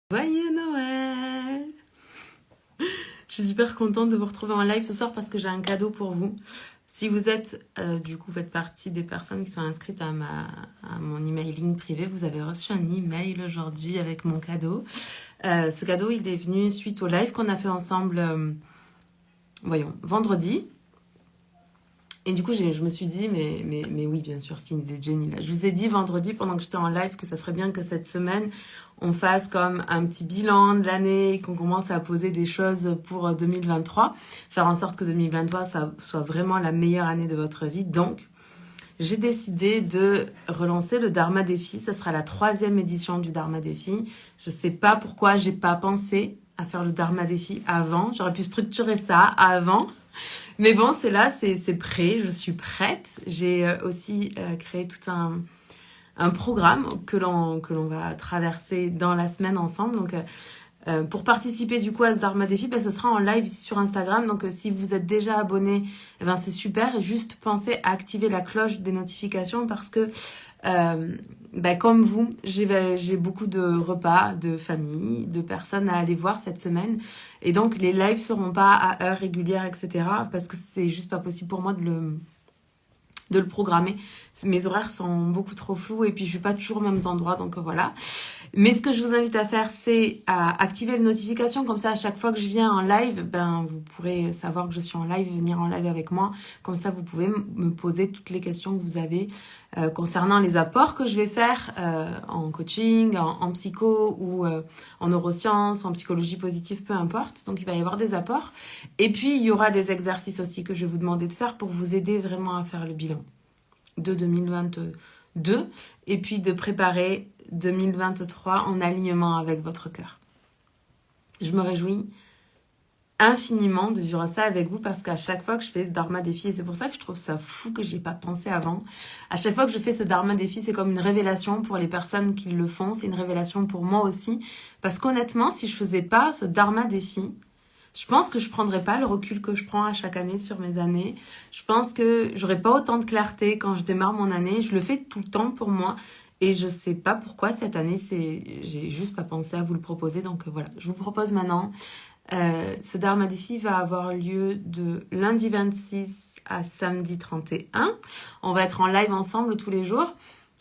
Joyeux Noël! Je suis super contente de vous retrouver en live ce soir parce que j'ai un cadeau pour vous. Si vous êtes, faites partie des personnes qui sont inscrites à mon emailing privé, vous avez reçu un email aujourd'hui avec mon cadeau. Ce cadeau, il est venu suite au live qu'on a fait ensemble, vendredi. Et du coup, je me suis dit, mais oui, bien sûr, Cindy et Jenny, là. Je vous ai dit vendredi, pendant que j'étais en live, que ça serait bien que cette semaine, on fasse comme un petit bilan de l'année, qu'on commence à poser des choses pour 2023. Faire en sorte que 2023, ça soit vraiment la meilleure année de votre vie. Donc, j'ai décidé de relancer le Dharma Défi. Ça sera la 3e édition du Dharma Défi. Je sais pas pourquoi j'ai pas pensé à faire le Dharma Défi avant. J'aurais pu structurer ça avant. Mais bon, c'est là, c'est prêt, je suis prête. J'ai aussi créé tout un programme que l'on va traverser dans la semaine ensemble. Donc, pour participer du coup à ce Dharma Défi, ce sera en live ici sur Instagram. Donc, si vous êtes déjà abonné, c'est super. Et juste pensez à activer la cloche des notifications parce que, comme vous, j'ai beaucoup de repas, de famille, de personnes à aller voir cette semaine. Et donc, les lives seront pas à heure régulière, etc. Parce que c'est juste pas possible pour moi de le programmer. Mes horaires sont beaucoup trop flous et puis je suis pas toujours aux mêmes endroits, donc voilà. Mais ce que je vous invite à faire, c'est à activer les notifications. Comme ça, à chaque fois que je viens en live, vous pourrez savoir que je suis en live, venir en live avec moi. Comme ça, vous pouvez me poser toutes les questions que vous avez concernant les apports que je vais faire en coaching, en psycho ou en neurosciences ou en psychologie positive, peu importe. Donc, il va y avoir des apports. Et puis, il y aura des exercices aussi que je vais vous demander de faire pour vous aider vraiment à faire le bilan de 2022 et puis de préparer 2023 en alignement avec votre cœur. Je me réjouis infiniment de vivre ça avec vous parce qu'à chaque fois que je fais ce Dharma Défi, et c'est pour ça que je trouve ça fou que j'ai pas pensé avant, à chaque fois que je fais ce Dharma Défi, c'est comme une révélation pour les personnes qui le font, c'est une révélation pour moi aussi, parce qu'honnêtement, si je faisais pas ce Dharma Défi, je pense que je prendrais pas le recul que je prends à chaque année sur mes années. Je pense que j'aurais pas autant de clarté quand je démarre mon année. Je le fais tout le temps pour moi. Et je sais pas pourquoi cette année, j'ai juste pas pensé à vous le proposer. Donc voilà, je vous propose maintenant. Ce Dharma Défi va avoir lieu de lundi 26 à samedi 31. On va être en live ensemble tous les jours.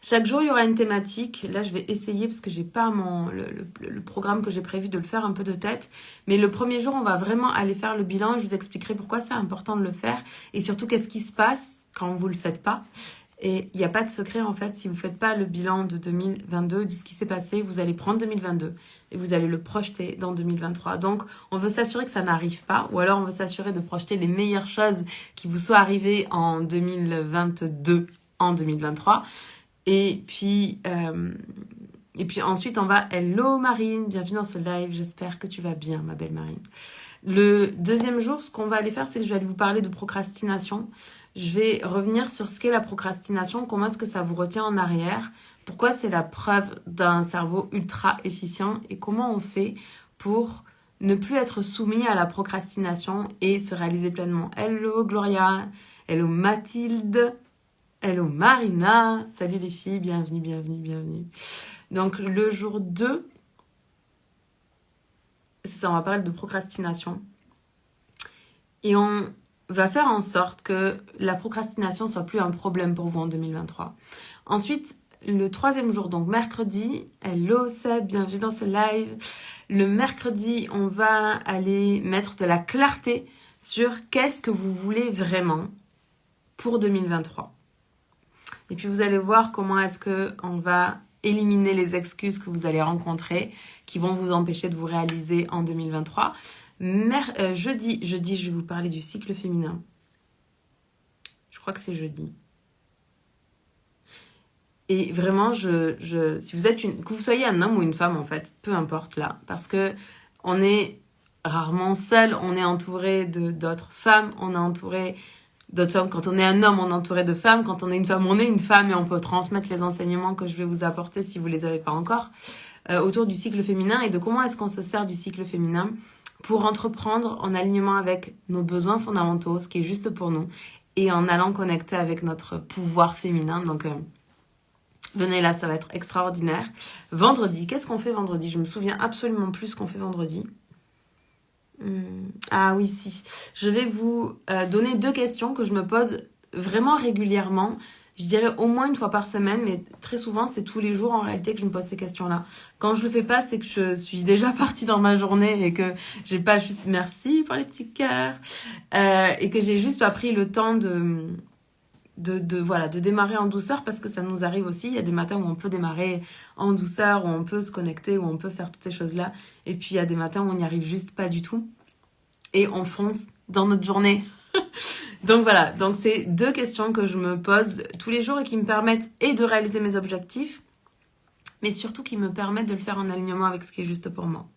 Chaque jour, il y aura une thématique. Là, je vais essayer, parce que j'ai pas le programme que j'ai prévu, de le faire un peu de tête. Mais le premier jour, on va vraiment aller faire le bilan. Je vous expliquerai pourquoi c'est important de le faire. Et surtout, qu'est-ce qui se passe quand vous le faites pas. Et il n'y a pas de secret, en fait. Si vous faites pas le bilan de 2022, de ce qui s'est passé, vous allez prendre 2022 et vous allez le projeter dans 2023. Donc, on veut s'assurer que ça n'arrive pas. Ou alors, on veut s'assurer de projeter les meilleures choses qui vous soient arrivées en 2022, en 2023. Et puis ensuite, on va... Hello Marine, bienvenue dans ce live. J'espère que tu vas bien, ma belle Marine. Le deuxième jour, ce qu'on va aller faire, c'est que je vais aller vous parler de procrastination. Je vais revenir sur ce qu'est la procrastination, comment est-ce que ça vous retient en arrière, pourquoi c'est la preuve d'un cerveau ultra efficient et comment on fait pour ne plus être soumis à la procrastination et se réaliser pleinement. Hello Gloria, hello Mathilde. Hello Marina, salut les filles, bienvenue, bienvenue, bienvenue. Donc le jour 2, c'est ça, on va parler de procrastination. Et on va faire en sorte que la procrastination soit plus un problème pour vous en 2023. Ensuite, le 3e jour, donc mercredi, hello Seb, bienvenue dans ce live. Le mercredi, on va aller mettre de la clarté sur qu'est-ce que vous voulez vraiment pour 2023. Et puis, vous allez voir comment est-ce qu'on va éliminer les excuses que vous allez rencontrer qui vont vous empêcher de vous réaliser en 2023. Jeudi, je vais vous parler du cycle féminin. Je crois que c'est jeudi. Et vraiment, si vous êtes que vous soyez un homme ou une femme, en fait, peu importe là. Parce que on est rarement seul, on est entouré d'autres femmes, on est entouré d'autres hommes. Quand on est un homme, on est entouré de femmes. Quand on est une femme, on est une femme et on peut transmettre les enseignements que je vais vous apporter si vous les avez pas encore autour du cycle féminin et de comment est-ce qu'on se sert du cycle féminin pour entreprendre en alignement avec nos besoins fondamentaux, ce qui est juste pour nous, et en allant connecter avec notre pouvoir féminin. Donc, Venez là, ça va être extraordinaire. Vendredi, qu'est-ce qu'on fait vendredi? Je me souviens absolument plus ce qu'on fait vendredi. Ah oui, si. Je vais vous donner 2 questions que je me pose vraiment régulièrement. Je dirais au moins une fois par semaine, mais très souvent, c'est tous les jours en réalité que je me pose ces questions-là. Quand je le fais pas, c'est que je suis déjà partie dans ma journée et que j'ai pas juste merci pour les petits cœurs et que j'ai juste pas pris le temps voilà, de démarrer en douceur parce que ça nous arrive aussi. Il y a des matins où on peut démarrer en douceur, où on peut se connecter, où on peut faire toutes ces choses-là. Et puis il y a des matins où on n'y arrive juste pas du tout. Et on fonce dans notre journée. Donc voilà, donc c'est 2 questions que je me pose tous les jours et qui me permettent et de réaliser mes objectifs, mais surtout qui me permettent de le faire en alignement avec ce qui est juste pour moi.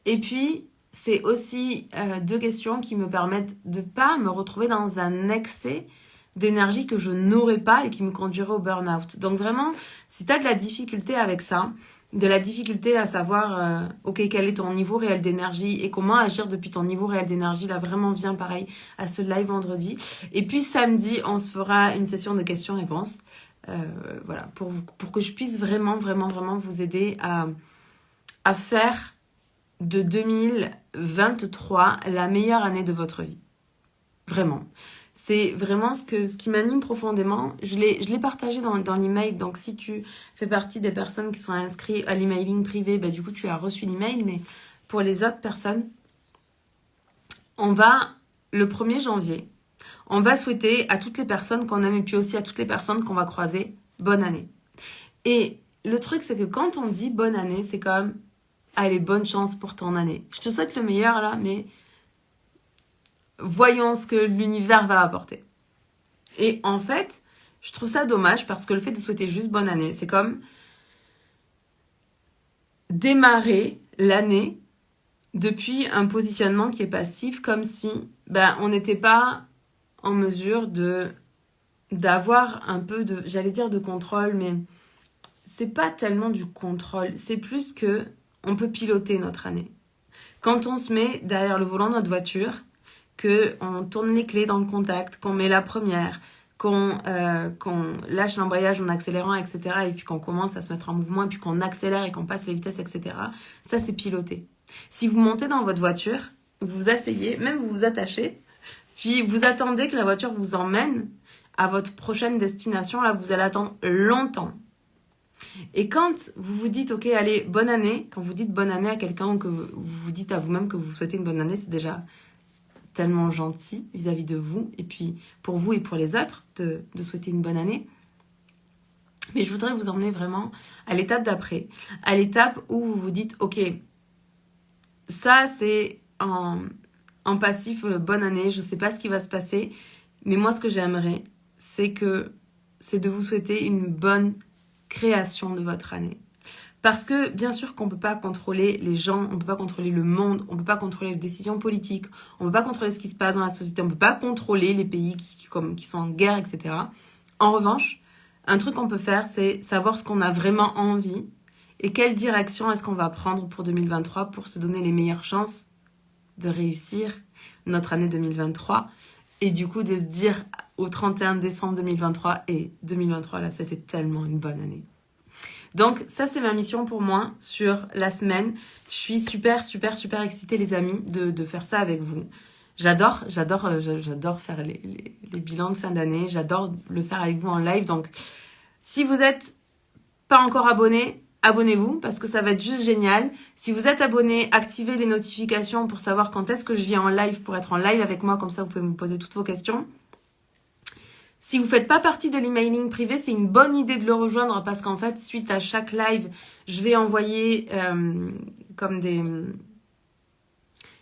Et puis, c'est aussi 2 questions qui me permettent de pas me retrouver dans un excès d'énergie que je n'aurais pas et qui me conduirait au burn-out. Donc vraiment, si tu as de la difficulté avec ça, de la difficulté à savoir, ok, quel est ton niveau réel d'énergie et comment agir depuis ton niveau réel d'énergie, là vraiment viens pareil à ce live vendredi. Et puis samedi, on se fera une session de questions-réponses. Voilà, pour que je puisse vraiment vous aider à faire de 2023 la meilleure année de votre vie. Vraiment. C'est vraiment ce qui m'anime profondément. Je l'ai partagé dans l'email. Donc, si tu fais partie des personnes qui sont inscrites à l'emailing privé, bah, du coup, tu as reçu l'email. Mais pour les autres personnes, le 1er janvier, on va souhaiter à toutes les personnes qu'on aime et puis aussi à toutes les personnes qu'on va croiser, bonne année. Et le truc, c'est que quand on dit bonne année, c'est comme, allez, bonne chance pour ton année. Je te souhaite le meilleur là, mais voyons ce que l'univers va apporter. Et en fait, je trouve ça dommage parce que le fait de souhaiter juste bonne année, c'est comme démarrer l'année depuis un positionnement qui est passif, comme si on n'était pas en mesure d'avoir un peu de, j'allais dire de contrôle, mais c'est pas tellement du contrôle, c'est plus que on peut piloter notre année. Quand on se met derrière le volant de notre voiture, qu'on tourne les clés dans le contact, qu'on met la première, qu'on lâche l'embrayage en accélérant, etc. Et puis qu'on commence à se mettre en mouvement, et puis qu'on accélère et qu'on passe les vitesses, etc. Ça, c'est piloter. Si vous montez dans votre voiture, vous vous asseyez, même vous vous attachez, puis vous attendez que la voiture vous emmène à votre prochaine destination, là, vous allez attendre longtemps. Et quand vous vous dites, ok, allez, bonne année, quand vous dites bonne année à quelqu'un ou que vous dites à vous-même que vous souhaitez une bonne année, c'est déjà tellement gentil vis-à-vis de vous et puis pour vous et pour les autres de souhaiter une bonne année. Mais je voudrais vous emmener vraiment à l'étape d'après, à l'étape où vous vous dites, ok, ça c'est en passif, bonne année, je sais pas ce qui va se passer, mais moi ce que j'aimerais, c'est de vous souhaiter une bonne création de votre année. Parce que bien sûr qu'on ne peut pas contrôler les gens, on ne peut pas contrôler le monde, on ne peut pas contrôler les décisions politiques, on ne peut pas contrôler ce qui se passe dans la société, on ne peut pas contrôler les pays qui sont en guerre, etc. En revanche, un truc qu'on peut faire, c'est savoir ce qu'on a vraiment envie et quelle direction est-ce qu'on va prendre pour 2023 pour se donner les meilleures chances de réussir notre année 2023 et du coup de se dire au 31 décembre 2023 et 2023 là c'était tellement une bonne année. Donc ça c'est ma mission pour moi sur la semaine. Je suis super excitée les amis de faire ça avec vous. J'adore faire les bilans de fin d'année. J'adore le faire avec vous en live. Donc si vous n'êtes pas encore abonné, abonnez-vous parce que ça va être juste génial. Si vous êtes abonné, activez les notifications pour savoir quand est-ce que je viens en live pour être en live avec moi. Comme ça vous pouvez me poser toutes vos questions. Si vous ne faites pas partie de l'emailing privé, c'est une bonne idée de le rejoindre parce qu'en fait, suite à chaque live, je vais envoyer comme des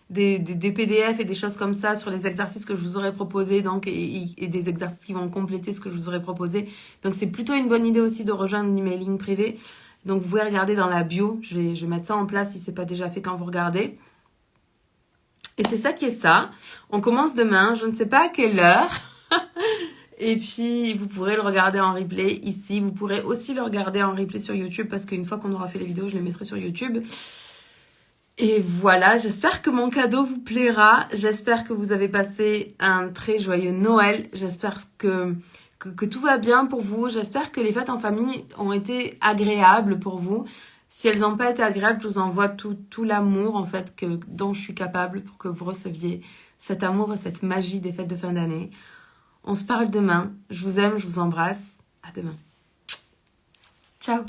PDF et des choses comme ça sur les exercices que je vous aurais proposés donc, et des exercices qui vont compléter ce que je vous aurais proposé. Donc, c'est plutôt une bonne idée aussi de rejoindre l'emailing privé. Donc, vous pouvez regarder dans la bio. Je vais mettre ça en place si ce n'est pas déjà fait quand vous regardez. Et c'est ça qui est ça. On commence demain. Je ne sais pas à quelle heure. Et puis, vous pourrez le regarder en replay ici. Vous pourrez aussi le regarder en replay sur YouTube parce qu'une fois qu'on aura fait les vidéos, je les mettrai sur YouTube. Et voilà, j'espère que mon cadeau vous plaira. J'espère que vous avez passé un très joyeux Noël. J'espère que que tout va bien pour vous. J'espère que les fêtes en famille ont été agréables pour vous. Si elles n'ont pas été agréables, je vous envoie tout l'amour en fait dont je suis capable pour que vous receviez cet amour et cette magie des fêtes de fin d'année. On se parle demain. Je vous aime, je vous embrasse. À demain. Ciao.